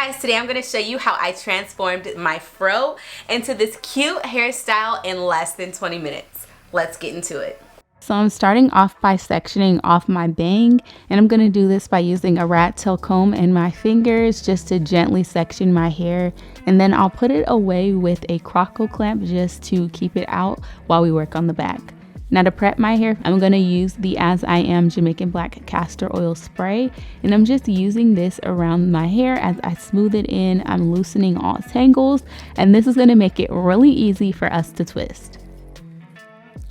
guys, today I'm going to show you how I transformed my fro into this cute hairstyle in less than 20 minutes. Let's get into it. So I'm starting off by sectioning off my bang, and I'm going to do this by using a rat tail comb and my fingers just to gently section my hair, and then I'll put it away with a croco clamp just to keep it out while we work on the back. Now to prep my hair, I'm going to use the AseaMae Jamaican Black Castor Oil Spray, and I'm just using this around my hair as I smooth it in. I'm loosening all tangles, and this is going to make it really easy for us to twist.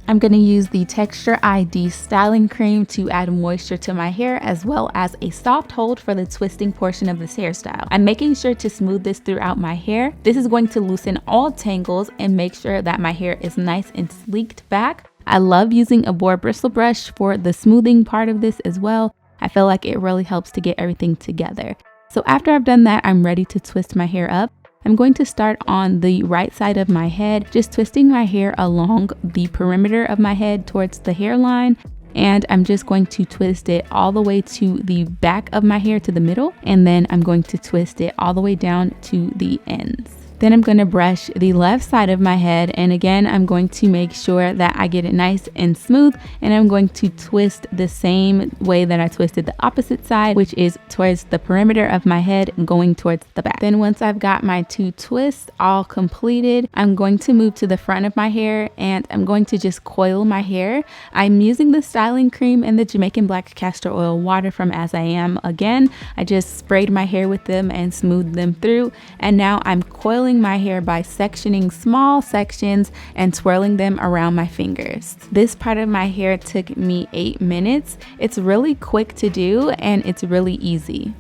I'm going to use the Texture ID styling cream to add moisture to my hair, as well as a soft hold for the twisting portion of this hairstyle. I'm making sure to smooth this throughout my hair. This is going to loosen all tangles and make sure that my hair is nice and sleeked back. I love using a boar bristle brush for the smoothing part of this as well. I feel like it really helps to get everything together. So after I've done that, I'm ready to twist my hair up. I'm going to start on the right side of my head, just twisting my hair along the perimeter of my head towards the hairline. And I'm just going to twist it all the way to the back of my hair to the middle. And then I'm going to twist it all the way down to the ends. Then I'm going to brush the left side of my head, and again I'm going to make sure that I get it nice and smooth, and I'm going to twist the same way that I twisted the opposite side, which is towards the perimeter of my head going towards the back. Then once I've got my two twists all completed, I'm going to move to the front of my hair and I'm going to just coil my hair. I'm using the styling cream and the Jamaican Black Castor Oil water from AseaMae. Again, I just sprayed my hair with them and smoothed them through, and now I'm coiling my hair by sectioning small sections and twirling them around my fingers. This part of my hair took me 8 minutes. It's really quick to do and it's really easy.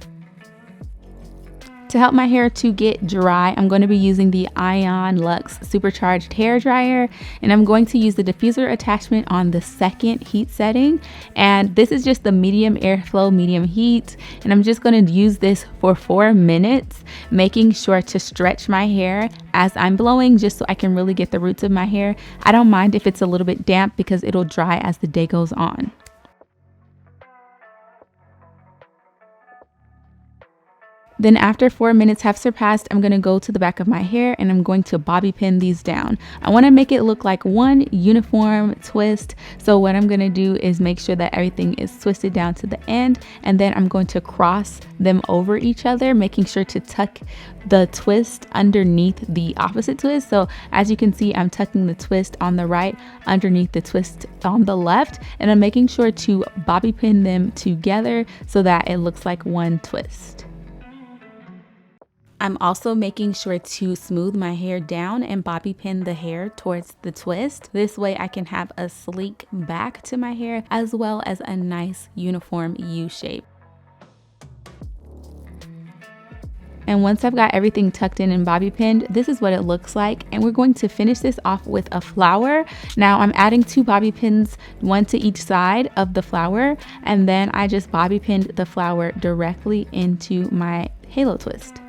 To help my hair to get dry, I'm going to be using the Ion Luxe Supercharged Hair Dryer, and I'm going to use the diffuser attachment on the second heat setting. And this is just the medium airflow, medium heat. And I'm just going to use this for 4 minutes, making sure to stretch my hair as I'm blowing, just so I can really get the roots of my hair. I don't mind if it's a little bit damp because it'll dry as the day goes on. Then after 4 minutes have surpassed, I'm going to go to the back of my hair and I'm going to bobby pin these down. I want to make it look like one uniform twist. So what I'm going to do is make sure that everything is twisted down to the end, and then I'm going to cross them over each other, making sure to tuck the twist underneath the opposite twist. So as you can see, I'm tucking the twist on the right underneath the twist on the left, and I'm making sure to bobby pin them together so that it looks like one twist. I'm also making sure to smooth my hair down and bobby pin the hair towards the twist. This way I can have a sleek back to my hair as well as a nice uniform U shape. And once I've got everything tucked in and bobby pinned, this is what it looks like. And we're going to finish this off with a flower. Now I'm adding 2 bobby pins, one to each side of the flower, and then I just bobby pinned the flower directly into my halo twist.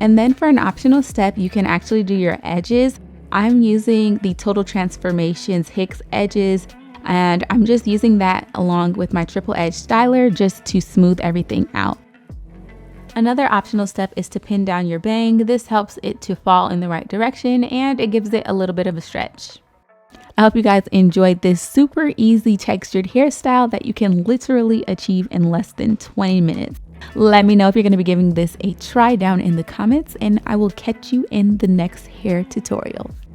And then for an optional step, you can actually do your edges. I'm using the Total Transformations Hicks edges, and I'm just using that along with my triple edge styler just to smooth everything out. Another optional step is to pin down your bang. This helps it to fall in the right direction and it gives it a little bit of a stretch. I hope you guys enjoyed this super easy textured hairstyle that you can literally achieve in less than 20 minutes. Let me know if you're going to be giving this a try down in the comments, and I will catch you in the next hair tutorial.